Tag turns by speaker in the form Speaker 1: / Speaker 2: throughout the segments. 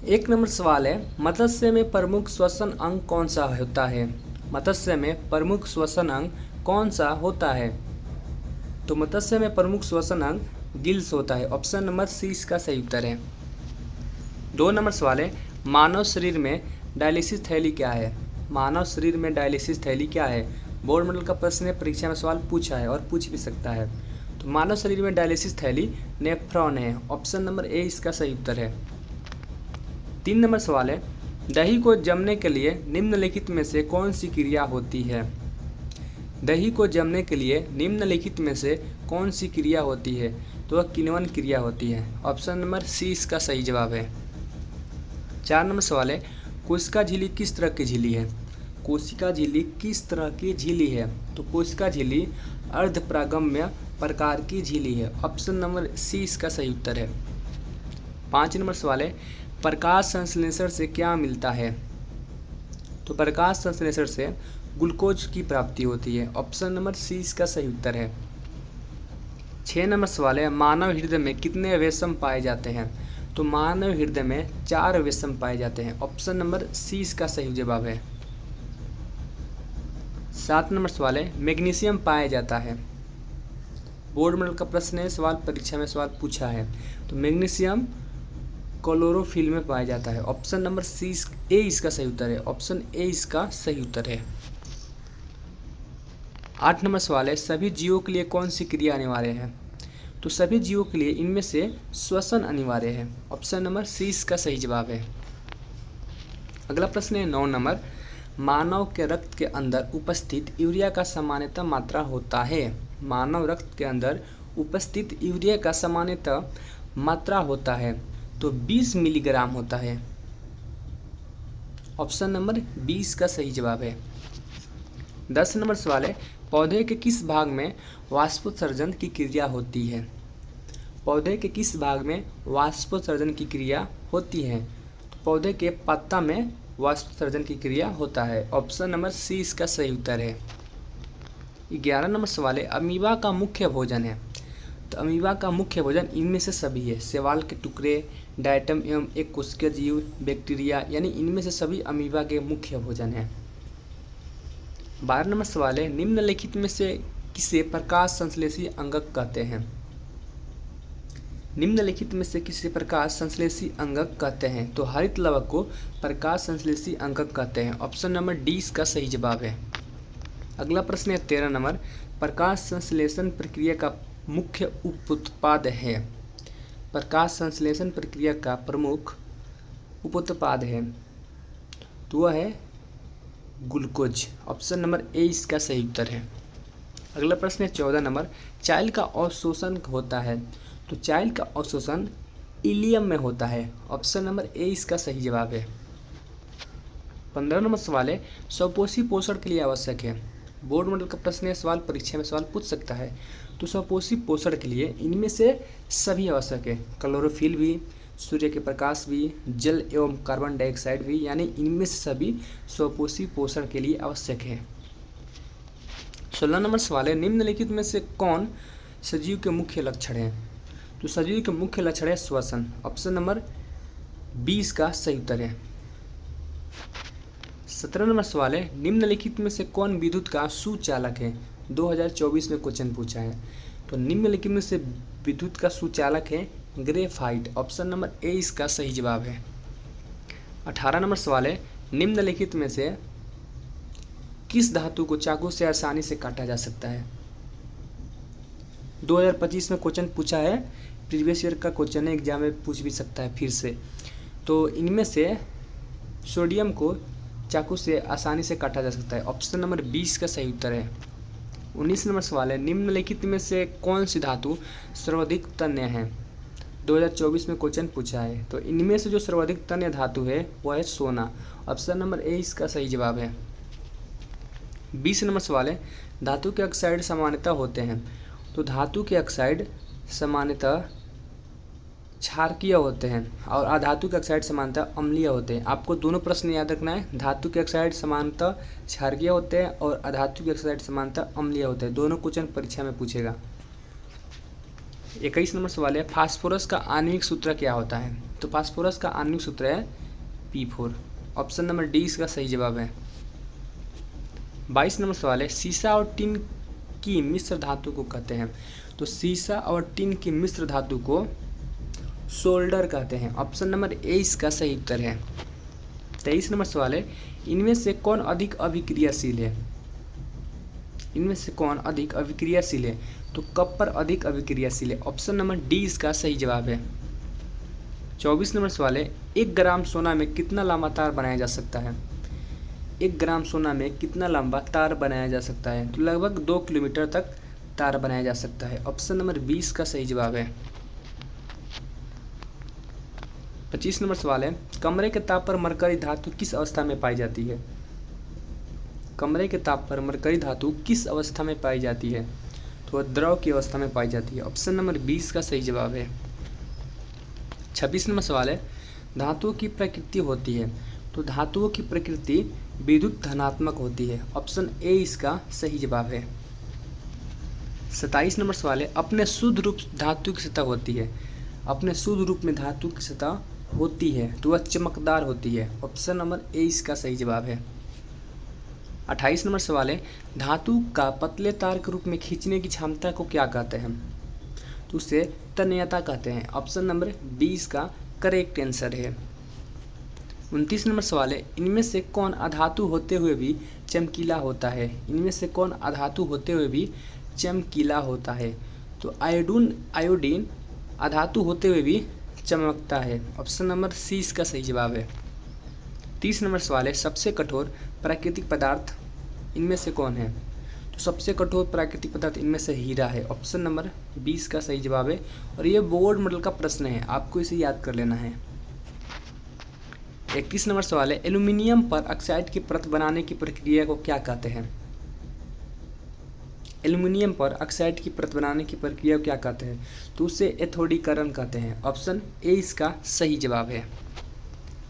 Speaker 1: एक नंबर सवाल है, मत्स्य में प्रमुख श्वसन अंग कौन सा होता है? मत्स्य में प्रमुख श्वसन अंग कौन सा होता है? तो मत्स्य में प्रमुख श्वसन अंग गिल्स होता है। ऑप्शन नंबर सी इसका सही उत्तर है। 2 नंबर सवाल है, मानव शरीर में डायलिसिस थैली क्या है? मानव शरीर में डायलिसिस थैली क्या है? बोर्ड मॉडल का प्रश्न है, परीक्षा में सवाल पूछा है और पूछ भी सकता है। तो मानव शरीर में डायलिसिस थैली नेफ्रॉन है। ऑप्शन नंबर ए इसका सही उत्तर है। 3 नंबर सवाल है, दही को जमने के लिए निम्नलिखित में से कौन सी क्रिया होती है? दही को जमने के लिए निम्नलिखित में से कौन सी क्रिया होती है? तो वह किण्वन क्रिया होती है। ऑप्शन नंबर सी इसका सही जवाब है। 4 नंबर सवाल है, कोशिका झिल्ली किस तरह की झिल्ली है? कोशिका झिल्ली किस तरह की झिल्ली है? तो कोशिका झिल्ली अर्धपरागम्य प्रकार की झिल्ली है। ऑप्शन नंबर सी इसका सही उत्तर है। 5 नंबर सवाल है, प्रकाश संश्लेषण से क्या मिलता है? तो प्रकाश संश्लेषण से ग्लूकोज की प्राप्ति होती है। ऑप्शन नंबर सी इसका सही उत्तर है। 6 नंबर सवाल है, मानव हृदय में कितने अवयव पाए जाते हैं? तो मानव हृदय में 4 अवयव पाए जाते हैं। ऑप्शन नंबर सी इसका सही जवाब है। 7 नंबर सवाल है, मैग्नीशियम पाया जाता है। बोर्ड मॉडल का प्रश्न है, सवाल परीक्षा में सवाल पूछा है। तो मैग्नीशियम क्लोरोफिल में पाया जाता है। ऑप्शन नंबर सी ए इसका सही उत्तर है। ऑप्शन ए इसका सही उत्तर है। 8 नंबर सवाल है, सभी जीवों के लिए कौन सी क्रिया अनिवार्य है? तो सभी जीवों के लिए इनमें से श्वसन अनिवार्य है। ऑप्शन नंबर सी इसका सही जवाब है। अगला प्रश्न है 9 नंबर, मानव के रक्त के अंदर उपस्थित यूरिया का सामान्यतः मात्रा होता है। मानव रक्त के अंदर उपस्थित यूरिया का सामान्यतः मात्रा होता है तो 20 मिलीग्राम होता है। ऑप्शन नंबर 20 का सही जवाब है। 10 नंबर सवाल है, पौधे के किस भाग में वाष्पोत्सर्जन की क्रिया होती है? पौधे के किस भाग में वाष्पोत्सर्जन की क्रिया होती है? तो पौधे के पत्ता में वाष्पोत्सर्जन की क्रिया होता है। ऑप्शन नंबर सी इसका सही उत्तर है। 11 नंबर सवाल है, अमीबा का मुख्य भोजन है। तो अमीबा का मुख्य भोजन इनमें से सभी है। शैवाल के टुकड़े, डायटम एवं एक कोशिकीय जीव, बैक्टीरिया, यानी इनमें से सभी अमीबा के मुख्य भोजन है। 12 नंबर सवाल है, निम्नलिखित में से किसे प्रकाश संश्लेषी अंगक कहते हैं? निम्नलिखित में से किसे प्रकाश संश्लेषी अंगक कहते हैं? तो हरित लवक को प्रकाश संश्लेषी अंगक कहते हैं। ऑप्शन नंबर डी इसका सही जवाब है। अगला प्रश्न है 13 नंबर, प्रकाश संश्लेषण प्रक्रिया का मुख्य उपोत्पाद है। प्रकाश संश्लेषण प्रक्रिया का प्रमुख उपोत्पाद है तो वह है ग्लूकोज। ऑप्शन नंबर ए इसका सही उत्तर है। अगला प्रश्न है 14 नंबर, चाइल्ड का अवशोषण होता है। तो चाइल्ड का अवशोषण इलियम में होता है। ऑप्शन नंबर ए इसका सही जवाब है। 15 नंबर सवाल है, स्वपोषी पोषण के लिए आवश्यक है। बोर्ड मॉडल का प्रश्न है, सवाल परीक्षा में सवाल पूछ सकता है। तो स्वपोषी पोषण के लिए इनमें से सभी आवश्यक है। क्लोरोफिल भी, सूर्य के प्रकाश भी, जल एवं कार्बन डाइऑक्साइड भी, यानी इनमें से सभी स्वपोषी पोषण के लिए आवश्यक है। 16 नंबर सवाल है, निम्नलिखित में से कौन सजीव के मुख्य लक्षण है? तो सजीव के मुख्य लक्षण है श्वसन। ऑप्शन नंबर 20 का सही उत्तर है। 17 नंबर सवाल है, निम्नलिखित में से कौन विद्युत का सुचालक है? 2024 में क्वेश्चन पूछा है। तो निम्नलिखित में से विद्युत का सुचालक है ग्रेफाइट। ऑप्शन नंबर ए इसका सही जवाब है। 18 नंबर सवाल है, निम्नलिखित में से किस धातु को चाकू से आसानी से काटा जा सकता है? 2025 में क्वेश्चन पूछा है, प्रीवियस ईयर का क्वेश्चन है, एग्जाम में पूछ भी सकता है फिर से। तो इनमें से सोडियम को चाकू से आसानी से काटा जा सकता है। ऑप्शन नंबर 20 का सही उत्तर है। 19 नंबर सवाल है, निम्नलिखित में से कौन सी धातु सर्वाधिक तन्य है? 2024 में क्वेश्चन पूछा है। तो इनमें से जो सर्वाधिक तन्य धातु है वह है सोना। ऑप्शन नंबर ए इसका सही जवाब है। 20 नंबर सवाल है, धातु के ऑक्साइड सामान्यतः होते हैं। तो धातु के ऑक्साइड सामान्यतः क्षारकीय होते हैं और अधातु के ऑक्साइड सामान्यतः अम्लीय होते हैं। आपको दोनों प्रश्न याद रखना है, धातु के ऑक्साइड सामान्यतः क्षारकीय होते हैं और अधातु के ऑक्साइड सामान्यतः अम्लीय होते हैं। दोनों क्वेश्चन परीक्षा में पूछेगा। 21 नंबर सवाल है, फास्फोरस का आणविक सूत्र क्या होता है? तो फास्फोरस का आणविक सूत्र है P4। ऑप्शन नंबर डी इसका सही जवाब है। 22 नंबर सवाल है, सीसा और टिन की मिश्र धातु को कहते हैं? तो सीसा और टिन की मिश्र धातु को सोल्डर कहते हैं। ऑप्शन नंबर ए इसका सही उत्तर है। 23 नंबर सवाल है, इनमें से कौन अधिक अभिक्रियाशील है? इनमें से कौन अधिक अभिक्रियाशील है? तो कॉपर अधिक अभिक्रियाशील है। ऑप्शन नंबर डी इसका सही जवाब है। 24 नंबर सवाल है, 1 ग्राम सोना में कितना लंबा तार बनाया जा सकता है? 1 ग्राम सोना में कितना लंबा तार बनाया जा सकता है? तो लगभग 2 किलोमीटर तक तार बनाया जा सकता है। ऑप्शन नंबर 20 का सही जवाब है। 25 नंबर सवाल है, कमरे के ताप पर मरकरी धातु किस अवस्था में पाई जाती है? कमरे के ताप पर मरकरी धातु किस अवस्था में पाई जाती है? तो द्रव की अवस्था में पाई जाती है। ऑप्शन नंबर 20 का सही जवाब है। 26 नंबर सवाल है, धातुओं की प्रकृति होती है? तो धातुओं की प्रकृति विद्युत धनात्मक होती है। ऑप्शन ए इसका सही जवाब है। 27 नंबर सवाल है, अपने शुद्ध रूप धातु की सतह होती है? अपने शुद्ध रूप में धातु की सतह होती है तो वह चमकदार होती है। ऑप्शन नंबर ए इसका सही जवाब है। 28 नंबर सवाल है, धातु का पतले तार के रूप में खींचने की क्षमता को क्या कहते हैं? तो उसे तन्यता कहते हैं। ऑप्शन नंबर बी इसका करेक्ट आंसर है। 29 नंबर सवाल है, इनमें से कौन अधातु होते हुए भी चमकीला होता है? इनमें से कौन अधातु होते हुए भी चमकीला होता है? तो आयोडीन अधातु होते हुए भी चमकता है। ऑप्शन नंबर सी इसका सही जवाब है। 30 नंबर सवाल है, सबसे कठोर प्राकृतिक पदार्थ इनमें से कौन है? तो सबसे कठोर प्राकृतिक पदार्थ इनमें से हीरा है। ऑप्शन नंबर 20 का सही जवाब है। और ये बोर्ड मॉडल का प्रश्न है, आपको इसे याद कर लेना है। 31 नंबर सवाल है, एल्यूमिनियम पर ऑक्साइड की परत बनाने की प्रक्रिया को क्या कहते हैं? एल्यूमिनियम पर ऑक्साइड की परत बनाने की प्रक्रिया को क्या कहते हैं? तो उसे एथोडीकरण कहते हैं। ऑप्शन ए इसका सही जवाब है।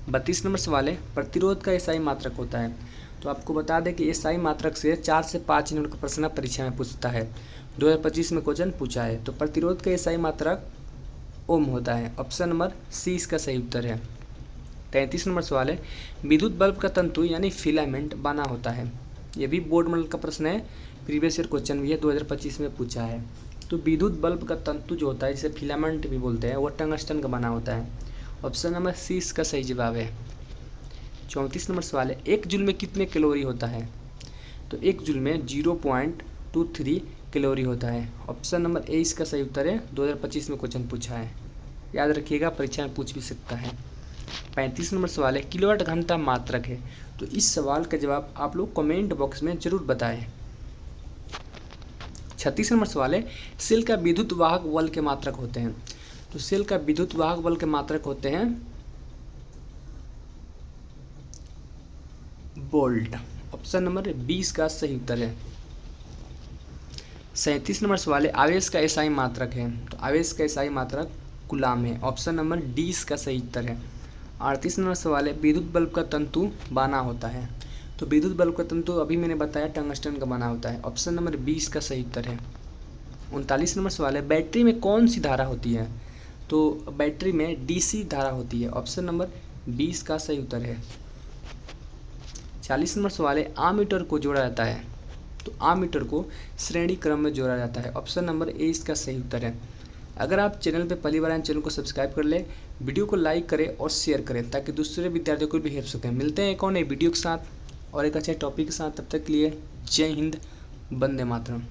Speaker 1: 32 नंबर सवाल है, प्रतिरोध का एसआई मात्रक होता है? तो आपको बता दें कि एसआई मात्रक से 4 से 5 नंबर का प्रश्न परीक्षा में पूछता है। 2025 में क्वेश्चन पूछा है। तो प्रतिरोध का एसआई मात्रक ओम होता है। ऑप्शन नंबर सी इसका सही उत्तर है। 33 नंबर सवाल है, विद्युत बल्ब का तंतु यानी फिलामेंट बना होता है? ये भी बोर्ड मॉडल का प्रश्न है, प्रीवियस ईयर क्वेश्चन भी है, 2025 में पूछा है। तो विद्युत बल्ब का तंतु जो होता है, जिसे फिलामेंट भी बोलते हैं, वो टंगस्टन का बना होता है। ऑप्शन नंबर सी इसका सही जवाब है। 34 नंबर सवाल है, 1 जूल में कितने कैलोरी होता है? तो 1 जूल में 0.23 कैलोरी होता है। ऑप्शन नंबर ए इसका सही उत्तर है। 2025 में क्वेश्चन पूछा है, याद रखिएगा, परीक्षा में पूछ भी सकता है। 35 नंबर सवाल है, किलोवाट घंटा मात्रक है? तो इस सवाल का जवाब आप लोग कमेंट बॉक्स में जरूर बताएं। 36 नंबर सवाल है, सेल का विद्युत वाहक बल के मात्रक होते हैं? तो सेल का विद्युत वाहक बल के मात्रक होते हैं वोल्ट। ऑप्शन नंबर 20 का सही उत्तर है। 37 नंबर सवाल है, आवेश का एसआई मात्रक है? तो आवेश का एसआई मात्रक कूलाम है। ऑप्शन नंबर डी इसका सही उत्तर है। 38 नंबर सवाल है, विद्युत बल्ब का तंतु बना होता है? तो विद्युत बल्ब का तंतु अभी मैंने बताया टंगस्टन का बना होता है। ऑप्शन नंबर 20 का सही उत्तर है। 39 नंबर सवाल है, बैटरी में कौन सी धारा होती है? तो बैटरी में डीसी धारा होती है। ऑप्शन नंबर 20 का सही उत्तर है। 40 नंबर सवाल है, आमीटर को जोड़ा जाता है? तो आमीटर को श्रेणी क्रम में जोड़ा जाता है। ऑप्शन नंबर ए इसका सही उत्तर है। अगर आप चैनल पर पहली बार आए, चैनल को सब्सक्राइब कर ले, वीडियो को लाइक करें और शेयर करें ताकि दूसरे विद्यार्थियों को भी हेल्प सकें। मिलते हैं एक और नई वीडियो के साथ और एक अच्छे टॉपिक के साथ। तब तक के लिए जय हिंद, वंदे मातरम।